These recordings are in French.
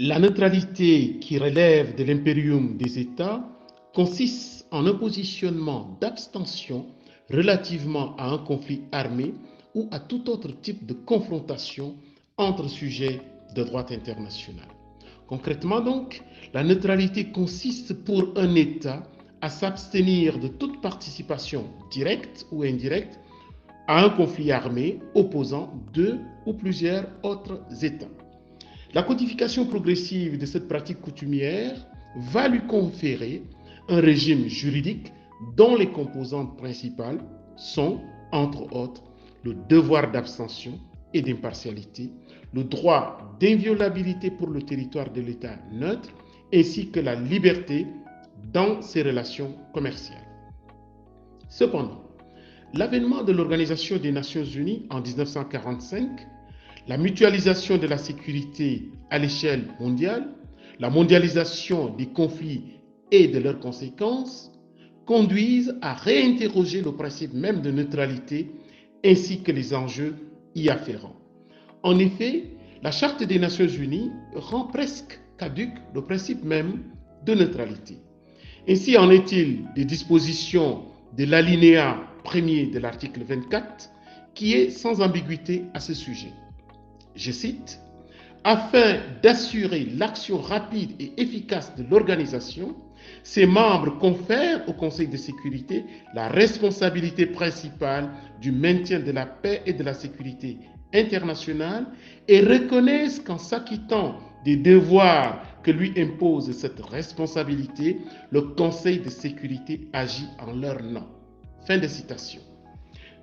La neutralité qui relève de l'impérium des États consiste en un positionnement d'abstention relativement à un conflit armé ou à tout autre type de confrontation entre sujets de droit international. Concrètement donc, la neutralité consiste pour un État à s'abstenir de toute participation directe ou indirecte à un conflit armé opposant deux ou plusieurs autres États. La codification progressive de cette pratique coutumière va lui conférer un régime juridique dont les composantes principales sont, entre autres, le devoir d'abstention et d'impartialité, le droit d'inviolabilité pour le territoire de l'État neutre, ainsi que la liberté dans ses relations commerciales. Cependant, l'avènement de l'Organisation des Nations Unies en 1945, la mutualisation de la sécurité à l'échelle mondiale, la mondialisation des conflits et de leurs conséquences conduisent à réinterroger le principe même de neutralité ainsi que les enjeux y afférents. En effet, la Charte des Nations Unies rend presque caduc le principe même de neutralité. Ainsi en est-il des dispositions de l'alinéa 1er de l'article 24 qui est sans ambiguïté à ce sujet. Je cite, « Afin d'assurer l'action rapide et efficace de l'organisation, ses membres confèrent au Conseil de sécurité la responsabilité principale du maintien de la paix et de la sécurité internationale et reconnaissent qu'en s'acquittant des devoirs que lui impose cette responsabilité, le Conseil de sécurité agit en leur nom. » Fin de citation.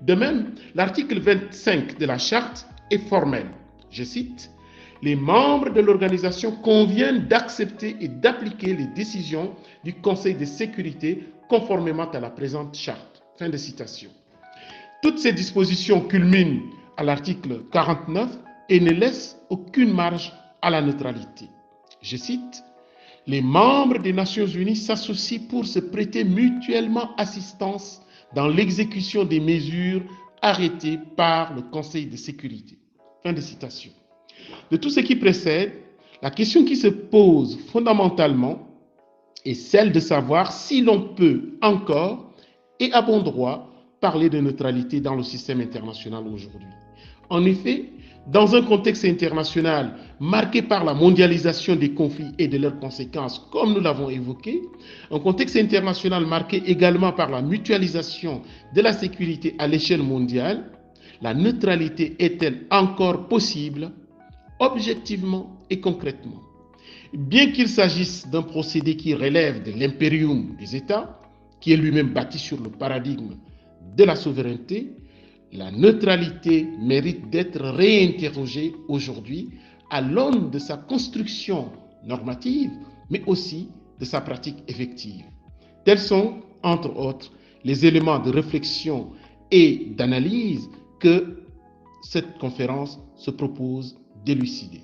De même, l'article 25 de la Charte est formel. Je cite, « Les membres de l'organisation conviennent d'accepter et d'appliquer les décisions du Conseil de sécurité conformément à la présente charte. » Fin de citation. Toutes ces dispositions culminent à l'article 49 et ne laissent aucune marge à la neutralité. Je cite, « Les membres des Nations Unies s'associent pour se prêter mutuellement assistance dans l'exécution des mesures arrêtées par le Conseil de sécurité. » Fin de citation. De tout ce qui précède, la question qui se pose fondamentalement est celle de savoir si l'on peut encore et à bon droit parler de neutralité dans le système international aujourd'hui. En effet, dans un contexte international marqué par la mondialisation des conflits et de leurs conséquences, comme nous l'avons évoqué, un contexte international marqué également par la mutualisation de la sécurité à l'échelle mondiale, la neutralité est-elle encore possible, objectivement et concrètement? Bien qu'il s'agisse d'un procédé qui relève de l'impérium des États, qui est lui-même bâti sur le paradigme de la souveraineté, la neutralité mérite d'être réinterrogée aujourd'hui à l'aune de sa construction normative, mais aussi de sa pratique effective. Tels sont, entre autres, les éléments de réflexion et d'analyse que cette conférence se propose d'élucider.